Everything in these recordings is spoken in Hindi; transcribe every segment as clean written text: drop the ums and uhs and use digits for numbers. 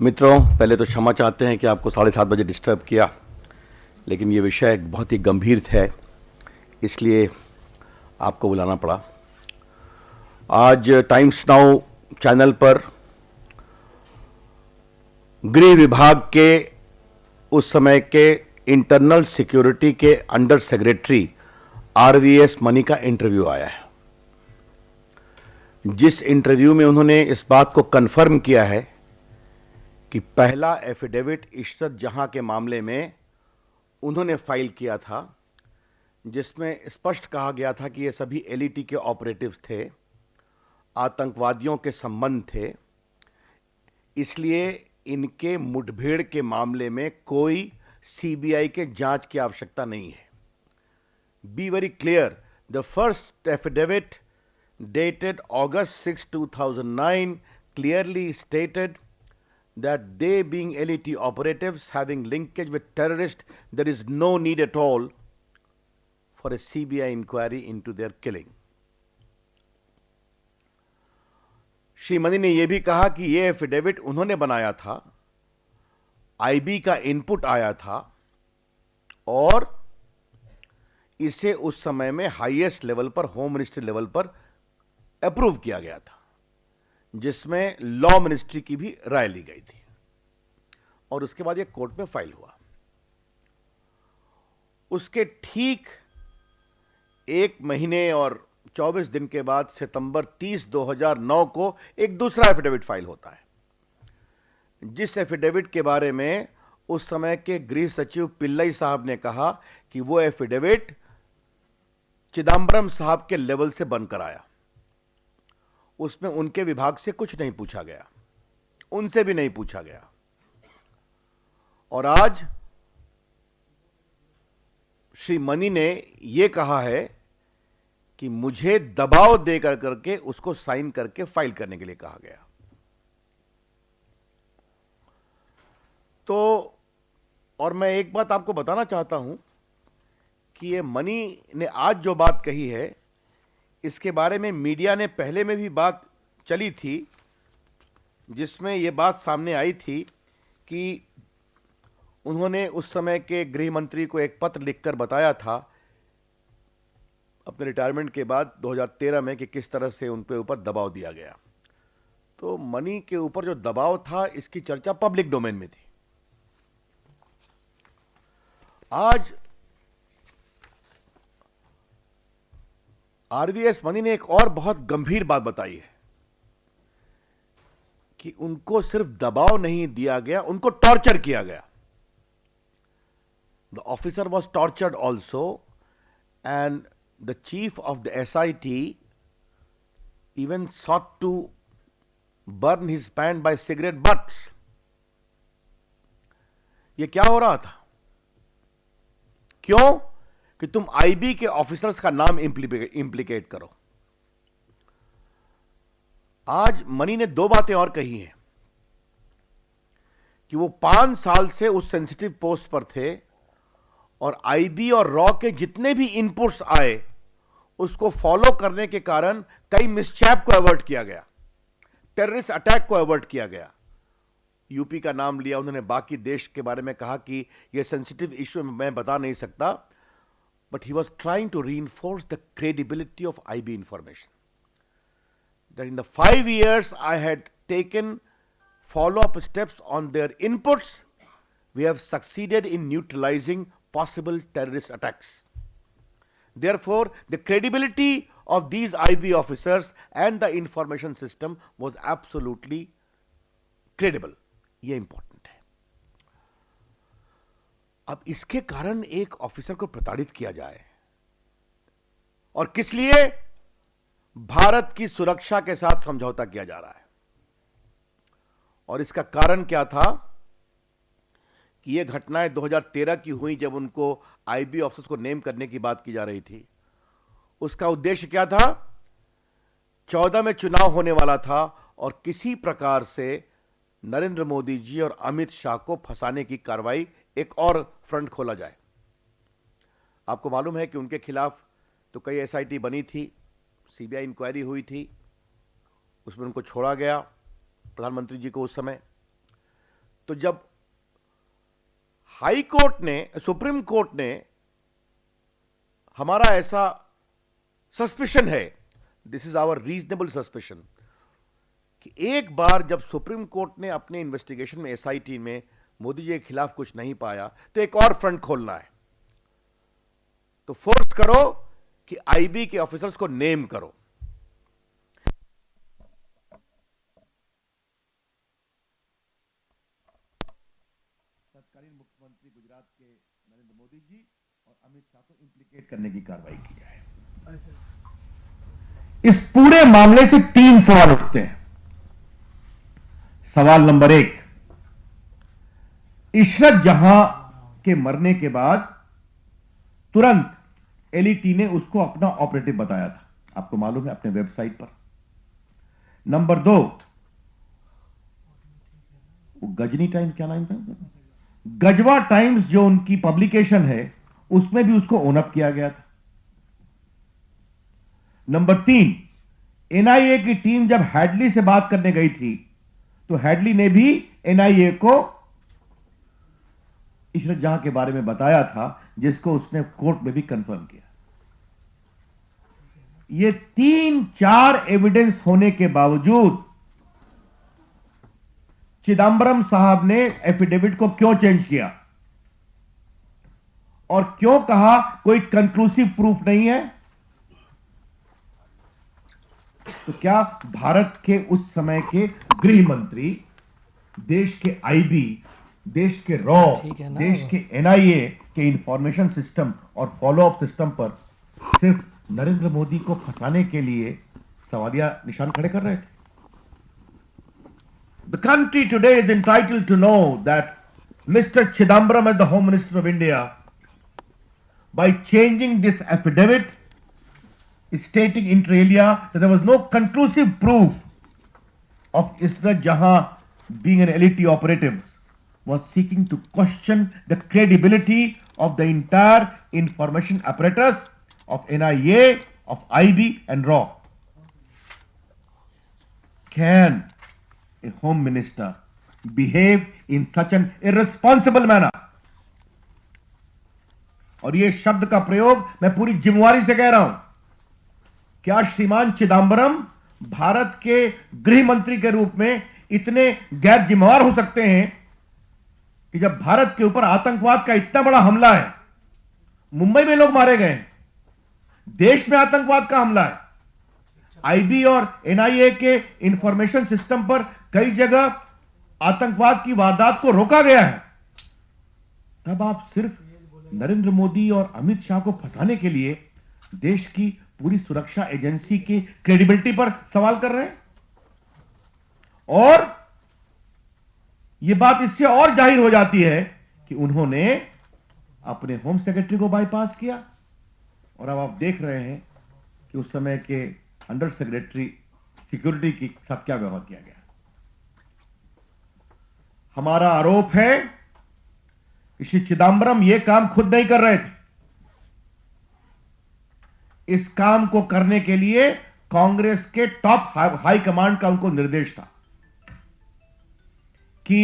मित्रों, पहले तो क्षमा चाहते हैं कि आपको 7:30 बजे डिस्टर्ब किया, लेकिन ये विषय बहुत ही गंभीर है, इसलिए आपको बुलाना पड़ा। आज टाइम्स नाउ चैनल पर गृह विभाग के उस समय के इंटरनल सिक्योरिटी के अंडर सेक्रेटरी आरवीएस मनी का इंटरव्यू आया है, जिस इंटरव्यू में उन्होंने इस बात को कंफर्म किया है कि पहला एफिडेविट इशरत जहां के मामले में उन्होंने फाइल किया था, जिसमें स्पष्ट कहा गया था कि ये सभी एलईटी के ऑपरेटिव्स थे, आतंकवादियों के संबंध थे, इसलिए इनके मुठभेड़ के मामले में कोई सीबीआई के जांच की आवश्यकता नहीं है। Be very clear, the first affidavit dated August 6, 2009 clearly stated that they being LET operatives having linkage with terrorists, there is no need at all for a CBI inquiry into their killing. Shri money ने यह भी कहा कि यह एफिडेविट उन्होंने बनाया था, आईबी का इनपुट आया था और इसे उस समय में हाईएस्ट लेवल पर, होम मिनिस्ट्री लेवल पर अप्रूव किया गया था, जिसमें लॉ मिनिस्ट्री की भी राय ली गई थी और उसके बाद यह कोर्ट में फाइल हुआ। उसके ठीक 1 महीने और 24 दिन के बाद सितंबर 30, 2009 को एक दूसरा एफिडेविट फाइल होता है, जिस एफिडेविट के बारे में उस समय के गृह सचिव पिल्लई साहब ने कहा कि वो एफिडेविट चिदंबरम साहब के लेवल से बनकर आया। उसमें उनके विभाग से कुछ नहीं पूछा गया, उनसे भी नहीं पूछा गया, और आज श्री मनी ने यह कहा है कि मुझे दबाव देकर करके उसको साइन करके फाइल करने के लिए कहा गया। तो और मैं एक बात आपको बताना चाहता हूं कि ये मनी ने आज जो बात कही है, इसके बारे में मीडिया ने पहले में भी बात चली थी, जिसमें यह बात सामने आई थी कि उन्होंने उस समय के गृह मंत्री को एक पत्र लिखकर बताया था अपने रिटायरमेंट के बाद 2013 में कि किस तरह से उन पे ऊपर दबाव दिया गया। तो मनी के ऊपर जो दबाव था, इसकी चर्चा पब्लिक डोमेन में थी। आज आरवीएस मनी ने एक और बहुत गंभीर बात बताई है कि उनको सिर्फ दबाव नहीं दिया गया, उनको टॉर्चर किया गया। The officer was tortured also and the chief of the SIT even sought to burn his pant by cigarette butts. यह क्या हो रहा था? क्यों? कि तुम आईबी के ऑफिसर्स का नाम इंप्लीकेट करो। आज मनी ने 2 बातें और कही हैं कि वो 5 साल से उस सेंसिटिव पोस्ट पर थे और आईबी और रॉ के जितने भी इनपुट्स आए उसको फॉलो करने के कारण कई मिसचैप को अवॉइड किया गया, टेररिस्ट अटैक को अवॉइड किया गया। यूपी का नाम लिया उन्होंने, बाकी देश के बारे में कहा कि यह सेंसिटिव इश्यू मैं बता नहीं सकता, but he was trying to reinforce the credibility of IB information. That in the 5 years I had taken follow-up steps on their inputs, we have succeeded in neutralizing possible terrorist attacks. Therefore, the credibility of these IB officers and the information system was absolutely credible. ये important. अब इसके कारण एक ऑफिसर को प्रताड़ित किया जाए, और किस लिए? भारत की सुरक्षा के साथ समझौता किया जा रहा है। और इसका कारण क्या था कि यह घटनाएं 2013 की हुई, जब उनको आईबी ऑफिसर्स को नेम करने की बात की जा रही थी। उसका उद्देश्य क्या था? 14 में चुनाव होने वाला था और किसी प्रकार से नरेंद्र मोदी जी और अमित शाह को फंसाने की कार्रवाई, एक और फ्रंट खोला जाए। आपको मालूम है कि उनके खिलाफ तो कई एसआईटी बनी थी, सीबीआई इंक्वायरी हुई थी, उसमें उनको छोड़ा गया, प्रधानमंत्री जी को उस समय। तो जब हाई कोर्ट ने, सुप्रीम कोर्ट ने, हमारा ऐसा सस्पिशन है, this is our reasonable suspicion, कि एक बार जब सुप्रीम कोर्ट ने अपने इन्वेस्टिगेशन में, एसआईटी में, मोदी जी के खिलाफ कुछ नहीं पाया, तो एक और फ्रंट खोलना है। तो फोर्स करो कि आईबी के ऑफिसर्स को नेम करो। तत्कालीन मुख्यमंत्री गुजरात के नरेंद्र मोदी जी और अमित शाह को इंप्लीकेट करने की कार्रवाई की है। इस पूरे मामले से 3 सवाल उठते हैं। सवाल नंबर 1, इशरत जहां के मरने के बाद तुरंत एलईटी ने उसको अपना ऑपरेटिव बताया था, आपको मालूम है, अपने वेबसाइट पर। नंबर 2, वो गजनी टाइम्स, क्या नाम था, गजवा टाइम्स, जो उनकी पब्लिकेशन है, उसमें भी उसको ओन अप किया गया था। नंबर 3, एनआईए की टीम जब हैडली से बात करने गई थी, तो हैडली ने भी एनआईए को इशरत जहां के बारे में बताया था, जिसको उसने कोर्ट में भी कंफर्म किया। ये 3-4 एविडेंस होने के बावजूद चिदंबरम साहब ने एफिडेविट को क्यों चेंज किया और क्यों कहा कोई कंक्लूसिव प्रूफ नहीं है? तो क्या भारत के उस समय के गृह मंत्री, देश के आईबी, देश के रॉ, देश के एनआईए के इंफॉर्मेशन सिस्टम और फॉलो अप सिस्टम पर सिर्फ नरेंद्र मोदी को फंसाने के लिए सवालिया निशान खड़े कर रहे थे? The country today is entitled to know that Mr. Chidambaram, as the Home Minister of India, by changing this affidavit, stating inter alia that there was no conclusive proof of Israt Jahan being an LET operative, was seeking to question the credibility of the entire information apparatus of NIA, of IB and RAW. Can a home minister behave in such an irresponsible manner? और ये शब्द का प्रयोग मैं पूरी जिम्मेवारी से कह रहा हूं। क्या श्रीमान चिदंबरम भारत के गृह मंत्री के रूप में इतने गैर जिम्मेवार हो सकते हैं कि जब भारत के ऊपर आतंकवाद का इतना बड़ा हमला है, मुंबई में लोग मारे गए हैं, देश में आतंकवाद का हमला है, आईबी और एनआईए के इंफॉर्मेशन सिस्टम पर कई जगह आतंकवाद की वारदात को रोका गया है, तब आप सिर्फ नरेंद्र मोदी और अमित शाह को फंसाने के लिए देश की पूरी सुरक्षा एजेंसी की क्रेडिबिलिटी पर सवाल कर रहे हैं? और यह बात इससे और जाहिर हो जाती है कि उन्होंने अपने होम सेक्रेटरी को बाईपास किया और अब आप देख रहे हैं कि उस समय के अंडर सेक्रेटरी सिक्योरिटी की साथ क्या व्यवहार किया गया। हमारा आरोप है कि श्री चिदंबरम यह काम खुद नहीं कर रहे थे। इस काम को करने के लिए कांग्रेस के टॉप हाई कमांड का उनको निर्देश था कि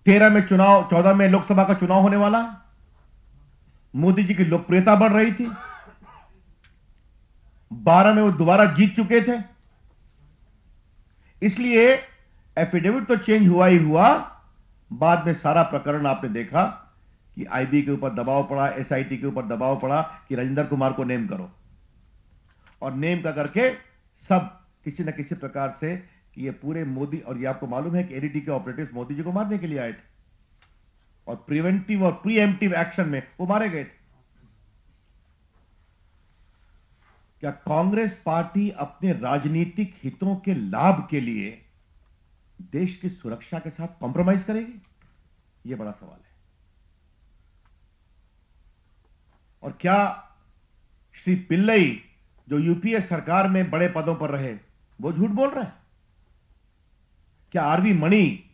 13 में चुनाव, 14 में लोकसभा का चुनाव होने वाला, मोदी जी की लोकप्रियता बढ़ रही थी, 12 में वो दोबारा जीत चुके थे, इसलिए एफिडेविट तो चेंज हुआ ही हुआ, बाद में सारा प्रकरण आपने देखा कि आईबी के ऊपर दबाव पड़ा, एसआईटी के ऊपर दबाव पड़ा कि राजेंद्र कुमार को नेम करो, और नेम का करके सब किसी न किसी प्रकार से कि ये पूरे मोदी, और ये आपको मालूम है कि एलईटी के ऑपरेटिव्स मोदी जी को मारने के लिए आए थे और प्रिवेंटिव और प्रीएम्प्टिव एक्शन में वो मारे गए थे। क्या कांग्रेस पार्टी अपने राजनीतिक हितों के लाभ के लिए देश की सुरक्षा के साथ कॉम्प्रोमाइज करेगी? यह बड़ा सवाल है। और क्या श्री पिल्लई, जो यूपीए सरकार में बड़े पदों पर रहे, वो झूठ बोल रहे हैं? क्या आरवी मणि,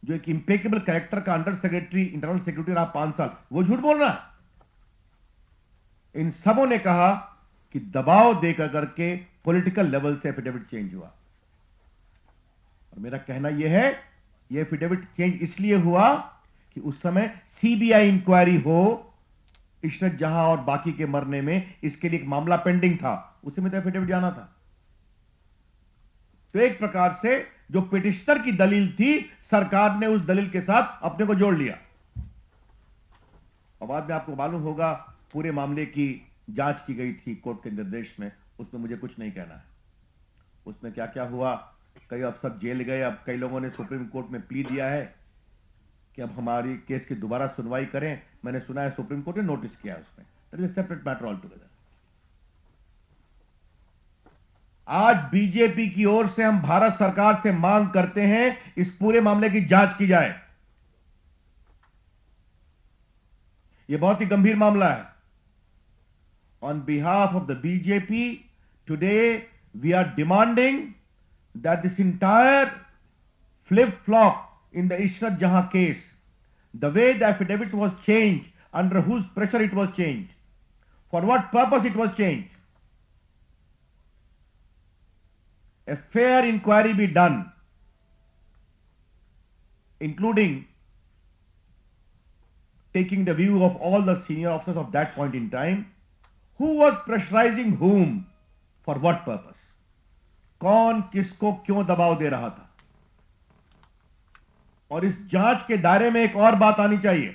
जो एक इंपेकेबल कैरेक्टर का अंडर सेक्रेटरी इंटरनल सिक्योरिटी रहा 5 साल, वो झूठ बोल रहा है? इन सबों ने कहा कि दबाव देकर करके पॉलिटिकल लेवल से एफिडेविट चेंज हुआ। और मेरा कहना यह है यह एफिडेविट चेंज इसलिए हुआ कि उस समय सीबीआई इंक्वायरी हो इशरत जहां और बाकी के मरने में, इसके लिए एक मामला पेंडिंग था, उसी में तो एफिडेविट जाना था। तो एक प्रकार से जो पिटिशनर की दलील थी, सरकार ने उस दलील के साथ अपने को जोड़ लिया। और बाद में आपको मालूम होगा पूरे मामले की जांच की गई थी कोर्ट के निर्देश में, उसमें मुझे कुछ नहीं कहना है। उसमें क्या क्या हुआ, कई अफसर जेल गए, अब कई लोगों ने सुप्रीम कोर्ट में प्ली दिया है कि अब हमारी केस की दोबारा सुनवाई करें। मैंने सुना है सुप्रीम कोर्ट ने नोटिस किया है उसमें। That is a separate matter all together. आज बीजेपी की ओर से हम भारत सरकार से मांग करते हैं इस पूरे मामले की जांच की जाए। यह बहुत ही गंभीर मामला है। On behalf of the BJP today we are demanding that this entire flip flop in the Ishrat Jahan case, the way the affidavit was changed, under whose pressure it was changed, for what purpose it was changed, a fair inquiry be done, including taking the view of all the senior officers of that point in time, who was pressurizing whom, for what purpose, कौन किसको क्यों दबाव दे रहा था। और इस जांच के दायरे में एक और बात आनी चाहिए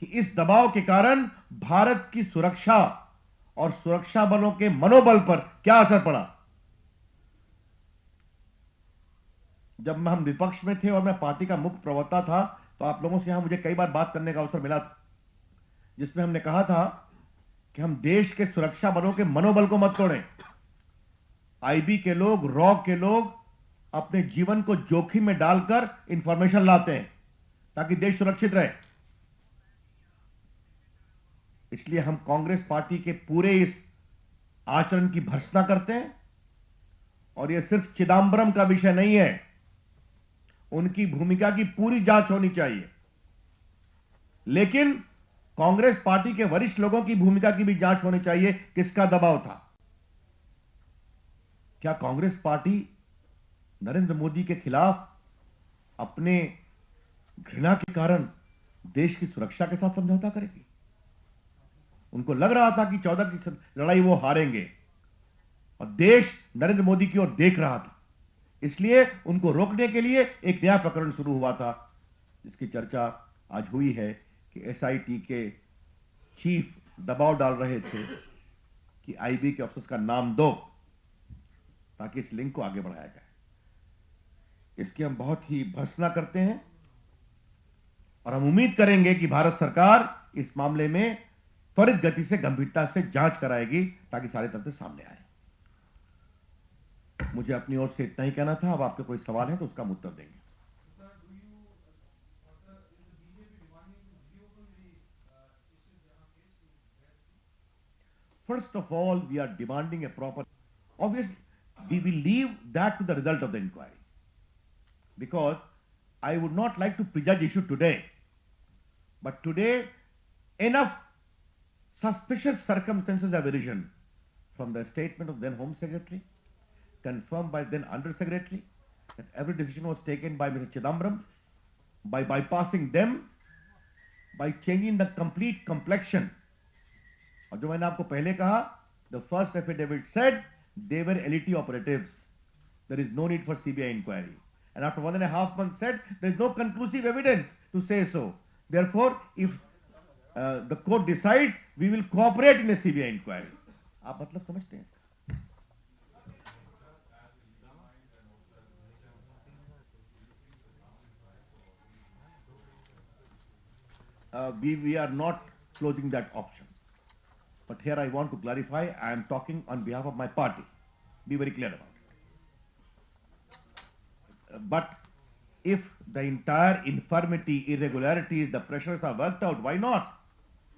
कि इस दबाव के कारण भारत की सुरक्षा और सुरक्षा बलों के मनोबल पर क्या असर पड़ा। जब हम विपक्ष में थे और मैं पार्टी का मुख्य प्रवक्ता था, तो आप लोगों से यहां मुझे कई बार बात करने का अवसर मिला था, जिसमें हमने कहा था कि हम देश के सुरक्षा बलों के मनोबल को मत तोड़ें। आईबी के लोग, रॉ के लोग अपने जीवन को जोखिम में डालकर इंफॉर्मेशन लाते हैं ताकि देश सुरक्षित रहे। इसलिए हम कांग्रेस पार्टी के पूरे इस आचरण की भर्त्सना करते हैं। और यह सिर्फ चिदंबरम का विषय नहीं है, उनकी भूमिका की पूरी जांच होनी चाहिए। लेकिन कांग्रेस पार्टी के वरिष्ठ लोगों की भूमिका की भी जांच होनी चाहिए। किसका दबाव था? क्या कांग्रेस पार्टी नरेंद्र मोदी के खिलाफ अपने घृणा के कारण देश की सुरक्षा के साथ समझौता करेगी? उनको लग रहा था कि 14 की लड़ाई वो हारेंगे और देश नरेंद्र मोदी की ओर देख रहा था, इसलिए उनको रोकने के लिए एक नया प्रकरण शुरू हुआ था, जिसकी चर्चा आज हुई है कि एसआईटी के चीफ दबाव डाल रहे थे कि आईबी के अफसर्स का नाम दो ताकि इस लिंक को आगे बढ़ाया जाए। इसकी हम बहुत ही भर्त्सना करते हैं और हम उम्मीद करेंगे कि भारत सरकार इस मामले में त्वरित गति से, गंभीरता से जांच कराएगी ताकि सारे तथ्य सामने आए। मुझे अपनी ओर से इतना ही कहना था। अब आपके कोई सवाल है तो उसका हम उत्तर देंगे। First of all, we are demanding a proper, obviously, we will leave that to the result of the inquiry, because I would not like to prejudge issue today. But today, enough suspicious circumstances have arisen from the statement of then Home Secretary, confirmed by then Under Secretary, that every decision was taken by Mr. Chidambaram, by bypassing them, by changing the complete complexion. और जो मैंने आपको पहले कहा, the first affidavit said they were LET operatives. There is no need for CBI inquiry. And after 1.5 months said there is no conclusive evidence to say so. Therefore, if the court decides, we will cooperate in a CBI inquiry. आप मतलब समझते हैं? We are not closing that option. But here I want to clarify, I am talking on behalf of my party. Be very clear about it. But if the entire infirmity, irregularities, the pressures are worked out, why not?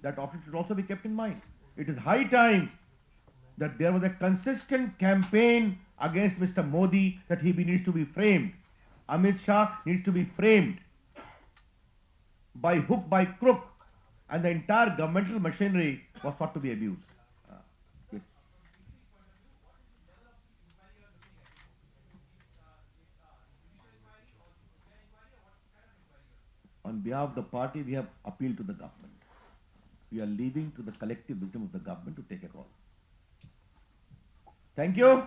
That option should also be kept in mind. It is high time that there was a consistent campaign against Mr. Modi that he needs to be framed. Amit Shah needs to be framed by hook, by crook, and the entire governmental machinery was thought to be abused. Yes. On behalf of the party, we have appealed to the government. We are leaving to the collective wisdom of the government to take a call. Thank you.